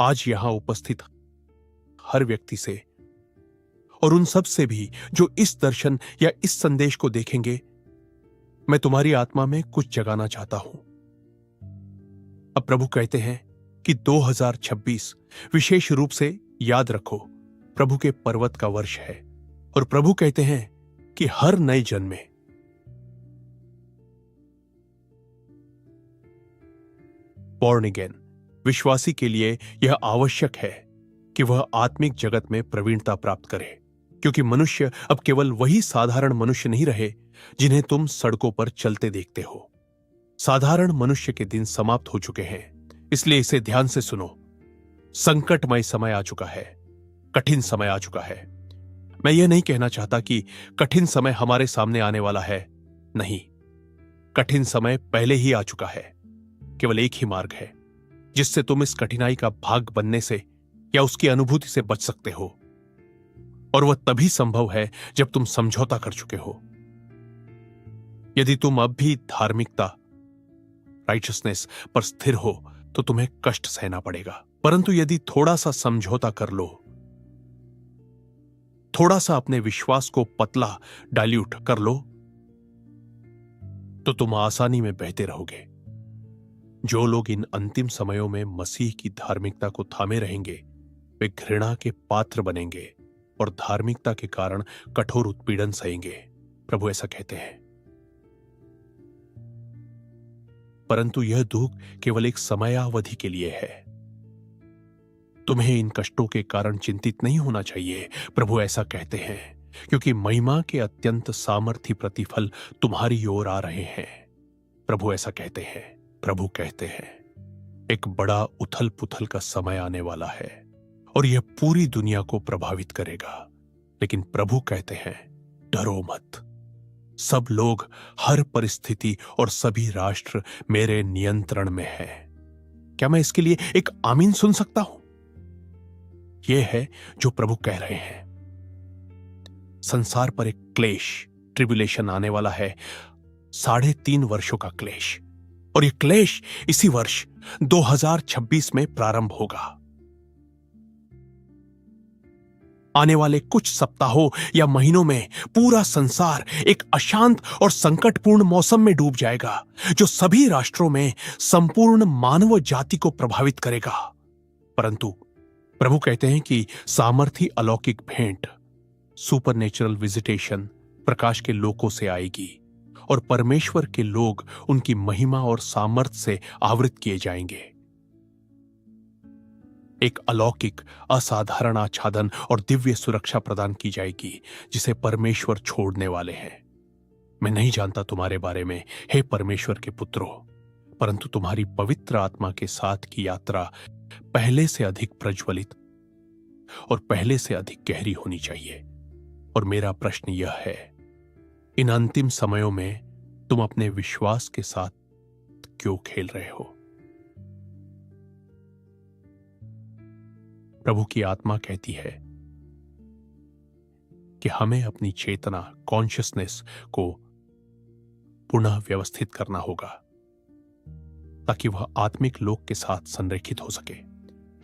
आज यहां उपस्थित हर व्यक्ति से और उन सब से भी जो इस दर्शन या इस संदेश को देखेंगे, मैं तुम्हारी आत्मा में कुछ जगाना चाहता हूं। अब प्रभु कहते हैं कि 2026 विशेष रूप से याद रखो प्रभु के पर्वत का वर्ष है, और प्रभु कहते हैं कि हर नए जन्म में बॉर्न अगेन विश्वासी के लिए यह आवश्यक है कि वह आत्मिक जगत में प्रवीणता प्राप्त करे, क्योंकि मनुष्य अब केवल वही साधारण मनुष्य नहीं रहे जिन्हें तुम सड़कों पर चलते देखते हो। साधारण मनुष्य के दिन समाप्त हो चुके हैं, इसलिए इसे ध्यान से सुनो। संकटमय समय आ चुका है, कठिन समय आ चुका है। मैं यह नहीं कहना चाहता कि कठिन समय हमारे सामने आने वाला है, नहीं, कठिन समय पहले ही आ चुका है। केवल एक ही मार्ग है जिससे तुम इस कठिनाई का भाग बनने से या उसकी अनुभूति से बच सकते हो, और वह तभी संभव है जब तुम समझौता कर चुके हो। यदि तुम अब भी धार्मिकता राइचसनेस पर स्थिर हो तो तुम्हें कष्ट सहना पड़ेगा, परंतु यदि थोड़ा सा समझौता कर लो, थोड़ा सा अपने विश्वास को पतला डाइल्यूट कर लो, तो तुम आसानी में बहते रहोगे। जो लोग इन अंतिम समयों में मसीह की धार्मिकता को थामे रहेंगे, वे घृणा के पात्र बनेंगे और धार्मिकता के कारण कठोर उत्पीड़न सहेंगे, प्रभु ऐसा कहते हैं। परंतु यह दुख केवल एक समयावधि के लिए है। तुम्हें इन कष्टों के कारण चिंतित नहीं होना चाहिए, प्रभु ऐसा कहते हैं, क्योंकि महिमा के अत्यंत सामर्थी प्रतिफल तुम्हारी ओर आ रहे हैं, प्रभु ऐसा कहते हैं। प्रभु कहते हैं एक बड़ा उथल पुथल का समय आने वाला है और यह पूरी दुनिया को प्रभावित करेगा, लेकिन प्रभु कहते हैं डरो मत। सब लोग, हर परिस्थिति और सभी राष्ट्र मेरे नियंत्रण में हैं। क्या मैं इसके लिए एक आमीन सुन सकता हूं? यह है जो प्रभु कह रहे हैं। संसार पर एक क्लेश, ट्रिब्यूलेशन आने वाला है, 3.5 वर्षों का क्लेश, और यह क्लेश इसी वर्ष 2026 में प्रारंभ होगा। आने वाले कुछ सप्ताहों या महीनों में पूरा संसार एक अशांत और संकटपूर्ण मौसम में डूब जाएगा, जो सभी राष्ट्रों में संपूर्ण मानव जाति को प्रभावित करेगा। परंतु प्रभु कहते हैं कि सामर्थी अलौकिक भेंट, सुपरनेचुरल विजिटेशन प्रकाश के लोकों से आएगी और परमेश्वर के लोग उनकी महिमा और सामर्थ से आवृत किए जाएंगे। एक अलौकिक, असाधारण आच्छादन और दिव्य सुरक्षा प्रदान की जाएगी जिसे परमेश्वर छोड़ने वाले हैं। मैं नहीं जानता तुम्हारे बारे में, हे परमेश्वर के पुत्रों, परंतु तुम्हारी पवित्र आत्मा के साथ की यात्रा पहले से अधिक प्रज्वलित और पहले से अधिक गहरी होनी चाहिए। और मेरा प्रश्न यह है, इन अंतिम समयों में तुम अपने विश्वास के साथ क्यों खेल रहे हो? प्रभु की आत्मा कहती है कि हमें अपनी चेतना, कॉन्शियसनेस को पुनः व्यवस्थित करना होगा ताकि वह आत्मिक लोक के साथ संरेखित हो सके।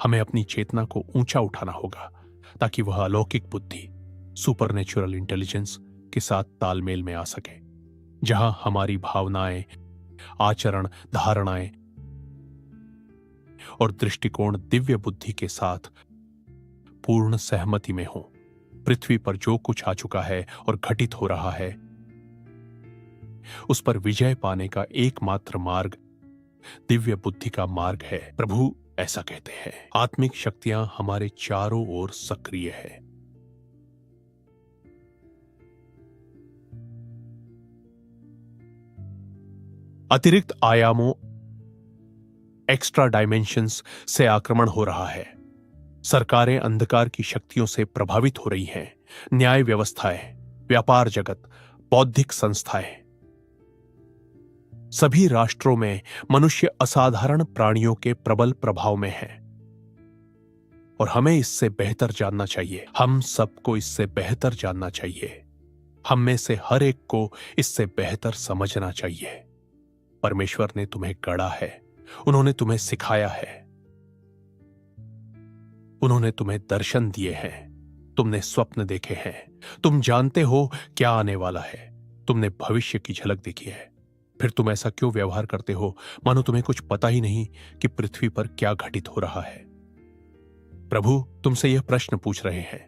हमें अपनी चेतना को ऊंचा उठाना होगा ताकि वह अलौकिक बुद्धि, सुपरनेचुरल इंटेलिजेंस के साथ तालमेल में आ सके, जहां हमारी भावनाएं, आचरण, धारणाएं और दृष्टिकोण दिव्य बुद्धि के साथ पूर्ण सहमति में हो। पृथ्वी पर जो कुछ आ चुका है और घटित हो रहा है, उस पर विजय पाने का एकमात्र मार्ग दिव्य बुद्धि का मार्ग है। प्रभु ऐसा कहते हैं, आत्मिक शक्तियां हमारे चारों ओर सक्रिय है। अतिरिक्त आयामों, एक्स्ट्रा डायमेंशंस से आक्रमण हो रहा है। सरकारें अंधकार की शक्तियों से प्रभावित हो रही हैं। न्याय व्यवस्थाएं, व्यापार जगत, बौद्धिक संस्थाएं, सभी राष्ट्रों में मनुष्य असाधारण प्राणियों के प्रबल प्रभाव में है और हमें इससे बेहतर जानना चाहिए। हम सबको इससे बेहतर जानना चाहिए। हम में से हर एक को इससे बेहतर समझना चाहिए। परमेश्वर ने तुम्हें गढ़ा है, उन्होंने तुम्हें सिखाया है। उन्होंने तुम्हें दर्शन दिए हैं, तुमने स्वप्न देखे हैं, तुम जानते हो क्या आने वाला है, तुमने भविष्य की झलक देखी है। फिर तुम ऐसा क्यों व्यवहार करते हो मानो तुम्हें कुछ पता ही नहीं कि पृथ्वी पर क्या घटित हो रहा है। प्रभु तुमसे यह प्रश्न पूछ रहे हैं,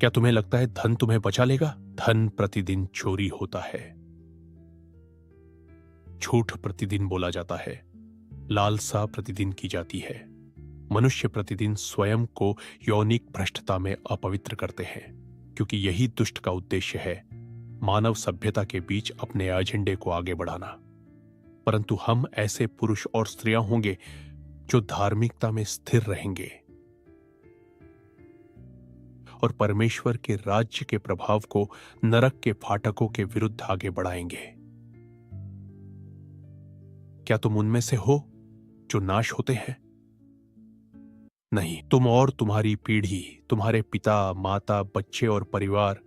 क्या तुम्हें लगता है धन तुम्हें बचा लेगा? धन प्रतिदिन चोरी होता है, झूठ प्रतिदिन बोला जाता है, लालसा प्रतिदिन की जाती है। मनुष्य प्रतिदिन स्वयं को यौनिक भ्रष्टता में अपवित्र करते हैं, क्योंकि यही दुष्ट का उद्देश्य है, मानव सभ्यता के बीच अपने एजेंडे को आगे बढ़ाना। परंतु हम ऐसे पुरुष और स्त्रियां होंगे जो धार्मिकता में स्थिर रहेंगे और परमेश्वर के राज्य के प्रभाव को नरक के फाटकों के विरुद्ध आगे बढ़ाएंगे। क्या तुम उनमें से हो जो नाश होते हैं? नहीं, तुम और तुम्हारी पीढ़ी, तुम्हारे पिता, माता, बच्चे और परिवार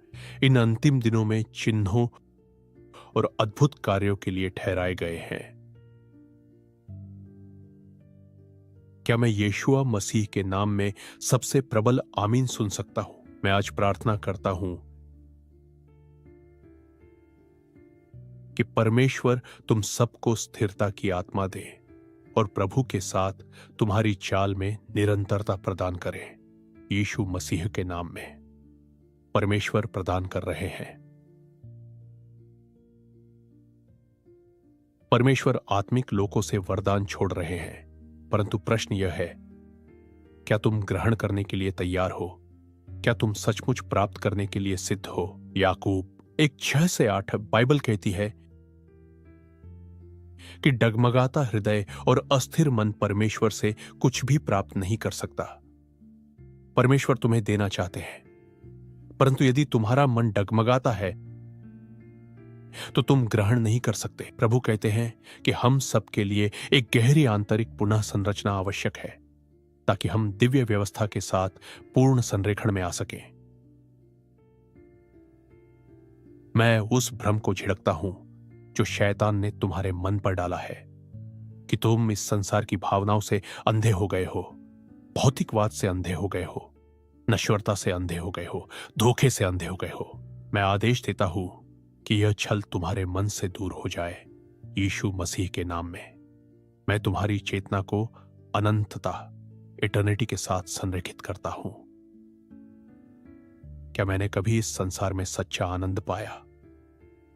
इन अंतिम दिनों में चिन्हों और अद्भुत कार्यों के लिए ठहराए गए हैं। क्या मैं यीशुआ मसीह के नाम में सबसे प्रबल आमीन सुन सकता हूं? मैं आज प्रार्थना करता हूं कि परमेश्वर तुम सबको स्थिरता की आत्मा दे और प्रभु के साथ तुम्हारी चाल में निरंतरता प्रदान करे। यीशु मसीह के नाम में परमेश्वर प्रदान कर रहे हैं। परमेश्वर आत्मिक लोगों से वरदान छोड़ रहे हैं, परंतु प्रश्न यह है, क्या तुम ग्रहण करने के लिए तैयार हो? क्या तुम सचमुच प्राप्त करने के लिए सिद्ध हो? याकूब 1:6-8 बाइबल कहती है कि डगमगाता हृदय और अस्थिर मन परमेश्वर से कुछ भी प्राप्त नहीं कर सकता। परमेश्वर तुम्हें देना चाहते हैं, परंतु यदि तुम्हारा मन डगमगाता है तो तुम ग्रहण नहीं कर सकते। प्रभु कहते हैं कि हम सबके लिए एक गहरी आंतरिक पुनः संरचना आवश्यक है, ताकि हम दिव्य व्यवस्था के साथ पूर्ण संरेखण में आ सकें। मैं उस भ्रम को झिड़कता हूं जो शैतान ने तुम्हारे मन पर डाला है कि तुम इस संसार की भावनाओं से अंधे हो गए हो, भौतिकवाद से अंधे हो गए हो, नश्वरता से अंधे हो गए हो, धोखे से अंधे हो गए हो। मैं आदेश देता हूं कि यह छल तुम्हारे मन से दूर हो जाए यीशु मसीह के नाम में। मैं तुम्हारी चेतना को अनंतता, इटर्निटी के साथ संरेखित करता हूं। क्या मैंने कभी इस संसार में सच्चा आनंद पाया?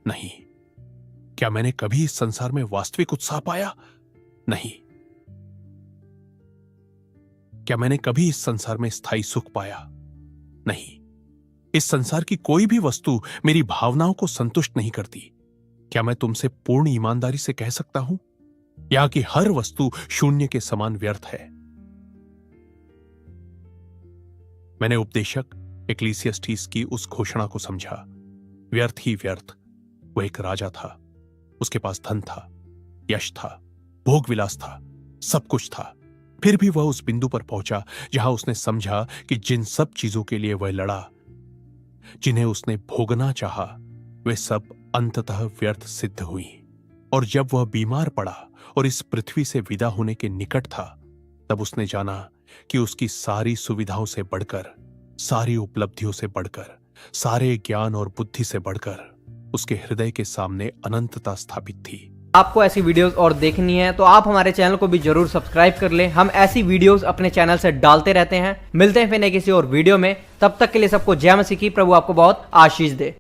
नहीं। क्या मैंने कभी इस संसार में वास्तविक उत्साह पाया? नहीं। क्या मैंने कभी इस संसार में स्थायी सुख पाया? नहीं। इस संसार की कोई भी वस्तु मेरी भावनाओं को संतुष्ट नहीं करती। क्या मैं तुमसे पूर्ण ईमानदारी से कह सकता हूं यहां की हर वस्तु शून्य के समान व्यर्थ है? मैंने उपदेशक एक्लीसियास्टीस की उस घोषणा को समझा, व्यर्थ ही व्यर्थ। वह एक राजा था, उसके पास धन था, यश था, भोग विलास था, सब कुछ था। फिर भी वह उस बिंदु पर पहुंचा जहां उसने समझा कि जिन सब चीजों के लिए वह लड़ा, जिन्हें उसने भोगना चाहा, वे सब अंततः व्यर्थ सिद्ध हुई। और जब वह बीमार पड़ा और इस पृथ्वी से विदा होने के निकट था, तब उसने जाना कि उसकी सारी सुविधाओं से बढ़कर, सारी उपलब्धियों से बढ़कर, सारे ज्ञान और बुद्धि से बढ़कर उसके हृदय के सामने अनंतता स्थापित थी। आपको ऐसी वीडियोस और देखनी है तो आप हमारे चैनल को भी जरूर सब्सक्राइब कर लें। हम ऐसी वीडियोस अपने चैनल से डालते रहते हैं। मिलते हैं फिर नए किसी और वीडियो में। तब तक के लिए सबको जय मसीह की। प्रभु आपको बहुत आशीष दे।